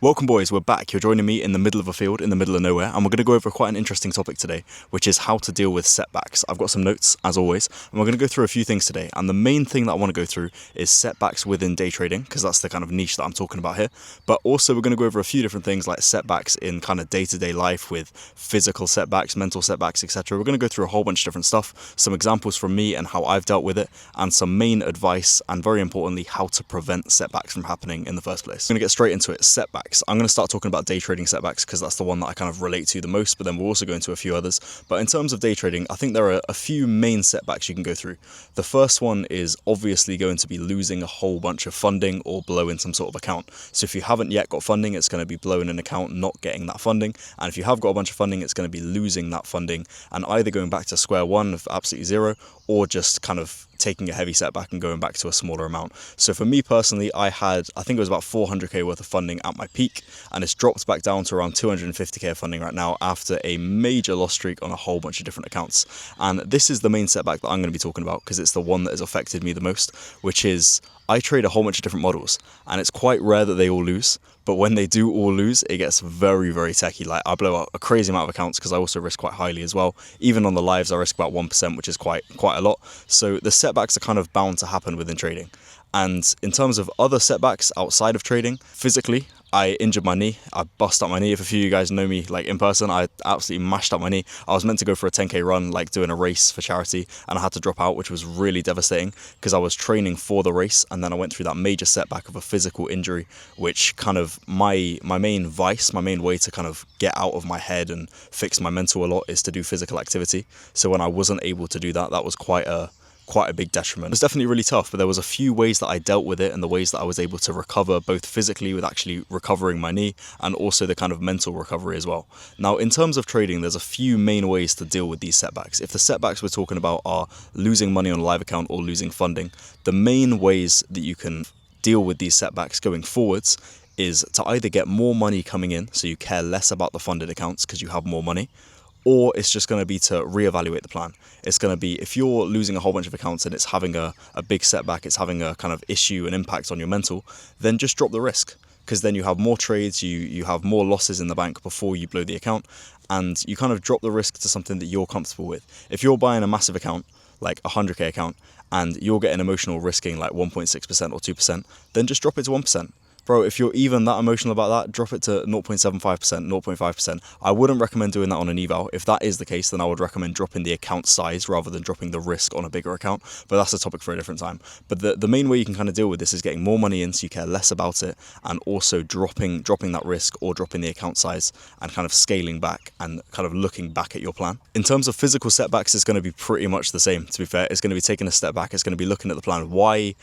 Welcome boys, we're back. You're joining me in the middle of a field, in the middle of nowhere, and we're going to go over quite an interesting topic today, which is how to deal with setbacks. I've got some notes, as always, and we're going to go through a few things today, and the main thing that I want to go through is setbacks within day trading, because that's the kind of niche that I'm talking about here, but also we're going to go over a few different things like setbacks in kind of day-to-day life with physical setbacks, mental setbacks, etc. We're going to go through a whole bunch of different stuff, some examples from me and how I've dealt with it, and some main advice, and very importantly, how to prevent setbacks from happening in the first place. I'm going to get straight into it. Setbacks. I'm going to start talking about day trading setbacks because that's the one that I kind of relate to the most, but then we'll also go into a few others. But in terms of day trading, I think there are a few main setbacks you can go through. The first one is obviously going to be losing a whole bunch of funding or blowing some sort of account. So if you haven't yet got funding, it's going to be blowing an account, not getting that funding. And if you have got a bunch of funding, it's going to be losing that funding and either going back to square one of absolutely zero or just kind of taking a heavy setback and going back to a smaller amount. So for me personally, I think it was about 400k worth of funding at my peak, and it's dropped back down to around 250k of funding right now after a major loss streak on a whole bunch of different accounts. And this is the main setback that I'm going to be talking about because it's the one that has affected me the most, which is I trade a whole bunch of different models, and it's quite rare that they all lose. But when they do all lose, it gets very, very techie. Like I blow out a crazy amount of accounts because I also risk quite highly as well. Even on the lives, I risk about 1%, which is quite a lot. So the setbacks are kind of bound to happen within trading. And in terms of other setbacks outside of trading, physically, I injured my knee. I bust up my knee. If a few of you guys know me like in person, I absolutely mashed up my knee. I was meant to go for a 10k run, like doing a race for charity, and I had to drop out, which was really devastating because I was training for the race, and then I went through that major setback of a physical injury, which kind of my main vice, my main way to kind of get out of my head and fix my mental a lot is to do physical activity. So when I wasn't able to do that, that was quite a big detriment. It was definitely really tough, but there was a few ways that I dealt with it and the ways that I was able to recover both physically with actually recovering my knee and also the kind of mental recovery as well. Now, in terms of trading, there's a few main ways to deal with these setbacks. If the setbacks we're talking about are losing money on a live account or losing funding, the main ways that you can deal with these setbacks going forwards is to either get more money coming in so you care less about the funded accounts because you have more money, or it's just going to be to reevaluate the plan. It's going to be, if you're losing a whole bunch of accounts and it's having a big setback, it's having a kind of issue and impact on your mental, then just drop the risk. Because then you have more trades, you have more losses in the bank before you blow the account, and you kind of drop the risk to something that you're comfortable with. If you're buying a massive account, like a 100k account, and you're getting emotional risking like 1.6% or 2%, then just drop it to 1%. Bro, if you're even that emotional about that, drop it to 0.75%, 0.5%. I wouldn't recommend doing that on an eval. If that is the case, then I would recommend dropping the account size rather than dropping the risk on a bigger account. But that's a topic for a different time. But the main way you can kind of deal with this is getting more money in so you care less about it, and also dropping that risk or dropping the account size and kind of scaling back and kind of looking back at your plan. In terms of physical setbacks, it's going to be pretty much the same, to be fair. It's going to be taking a step back. It's going to be looking at the plan. Why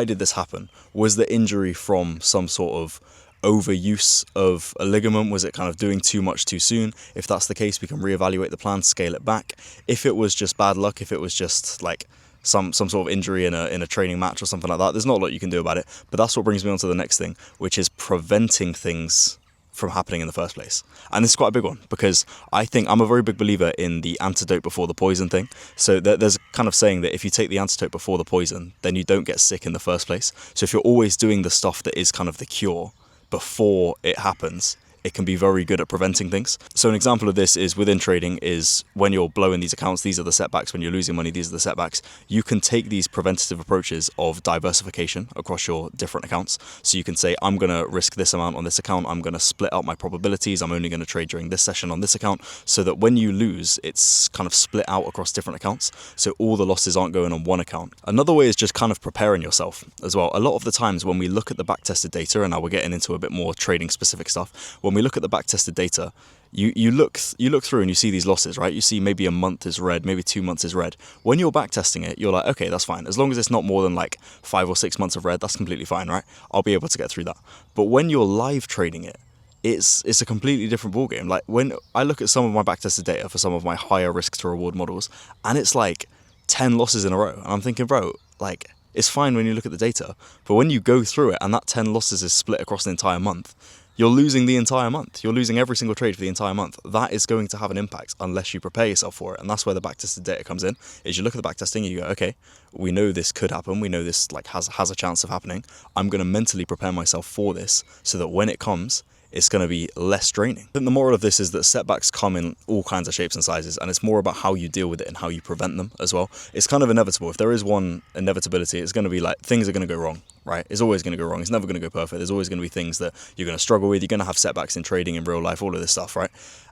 did this happen? Was the injury from some sort of overuse of a ligament? Was it kind of doing too much too soon? If that's the case, we can reevaluate the plan, scale it back. If it was just bad luck, if it was just like some sort of injury in a training match or something like that, there's not a lot you can do about it. But that's what brings me on to the next thing, which is preventing things from happening in the first place. And this is quite a big one because I think I'm a very big believer in the antidote before the poison thing. So there's kind of saying that if you take the antidote before the poison, then you don't get sick in the first place. So if you're always doing the stuff that is kind of the cure before it happens, it can be very good at preventing things. So an example of this is within trading is when you're blowing these accounts, these are the setbacks. When you're losing money, these are the setbacks. You can take these preventative approaches of diversification across your different accounts. So you can say, I'm going to risk this amount on this account. I'm going to split out my probabilities. I'm only going to trade during this session on this account, so that when you lose, it's kind of split out across different accounts. So all the losses aren't going on one account. Another way is just kind of preparing yourself as well. A lot of the times when we look at the backtested data, and now we're getting into a bit more trading specific stuff, when we look at the backtested data, you look through and you see these losses, right? You see maybe a month is red, maybe 2 months is red. When you're backtesting it, you're like, okay, that's fine. As long as it's not more than like 5 or 6 months of red, that's completely fine, right? I'll be able to get through that. But when you're live trading it, it's a completely different ballgame. Like when I look at some of my backtested data for some of my higher risk to reward models, and it's like 10 losses in a row. And I'm thinking, bro, like it's fine when you look at the data, but when you go through it and that 10 losses is split across an entire month, you're losing the entire month. You're losing every single trade for the entire month. That is going to have an impact unless you prepare yourself for it. And that's where the backtested data comes in, is you look at the backtesting and you go, okay, we know this could happen. We know this like has a chance of happening. I'm going to mentally prepare myself for this so that when it comes, it's going to be less draining. I think the moral of this is that setbacks come in all kinds of shapes and sizes, and it's more about how you deal with it and how you prevent them as well. It's kind of inevitable. If there is one inevitability, it's going to be like things are going to go wrong, right? It's always going to go wrong. It's never going to go perfect. There's always going to be things that you're going to struggle with. You're going to have setbacks in trading, in real life, all of this stuff, right?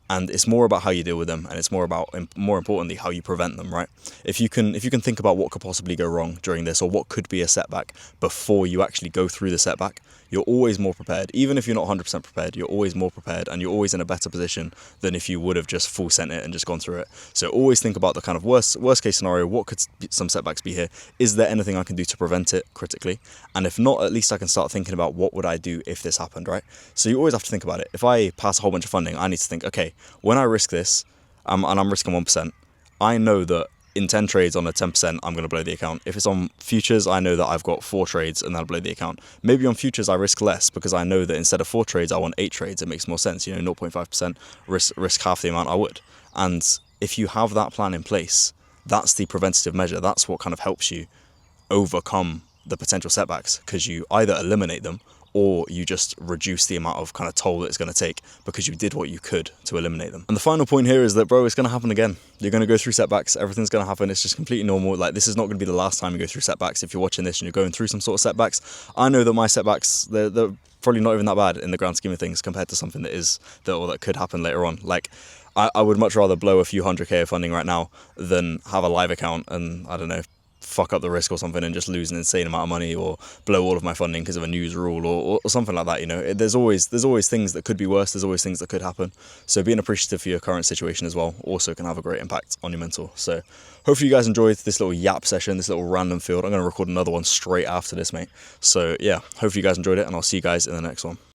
And it's more about how you deal with them, and it's more about, more importantly, how you prevent them, right? If you can think about what could possibly go wrong during this, or what could be a setback before you actually go through the setback, you're always more prepared. Even if you're not 100% prepared, you're always more prepared, and you're always in a better position than if you would have just full sent it and just gone through it. So always think about the kind of worst case scenario. What could some setbacks be here? Is there anything I can do to prevent it critically? And if not, at least I can start thinking about what would I do if this happened, right? So you always have to think about it. If I pass a whole bunch of funding, I need to think, okay, when I risk this, and I'm risking 1%, I know that in 10 trades on a 10%, I'm going to blow the account. If it's on futures, I know that I've got 4 trades and that'll blow the account. Maybe on futures, I risk less because I know that instead of 4 trades, I want 8 trades. It makes more sense, 0.5%, risk half the amount I would. And if you have that plan in place, that's the preventative measure. That's what kind of helps you overcome the potential setbacks, because you either eliminate them or you just reduce the amount of kind of toll that it's going to take because you did what you could to eliminate them. And the final point here is that, bro, it's going to happen again. You're going to go through setbacks. Everything's going to happen. It's just completely normal. Like, this is not going to be the last time you go through setbacks. If you're watching this and you're going through some sort of setbacks, I know that my setbacks, they're probably not even that bad in the grand scheme of things compared to something that could happen later on. Like, I would much rather blow a few 100K of funding right now than have a live account and, I don't know, fuck up the risk or something and just lose an insane amount of money, or blow all of my funding because of a news rule or something like that. There's always things that could be worse. There's always things that could happen. So being appreciative for your current situation as well also can have a great impact on your mental. So hopefully you guys enjoyed this little yap session, this little random field. I'm going to record another one straight after this, mate. So yeah, hopefully you guys enjoyed it, and I'll see you guys in the next one.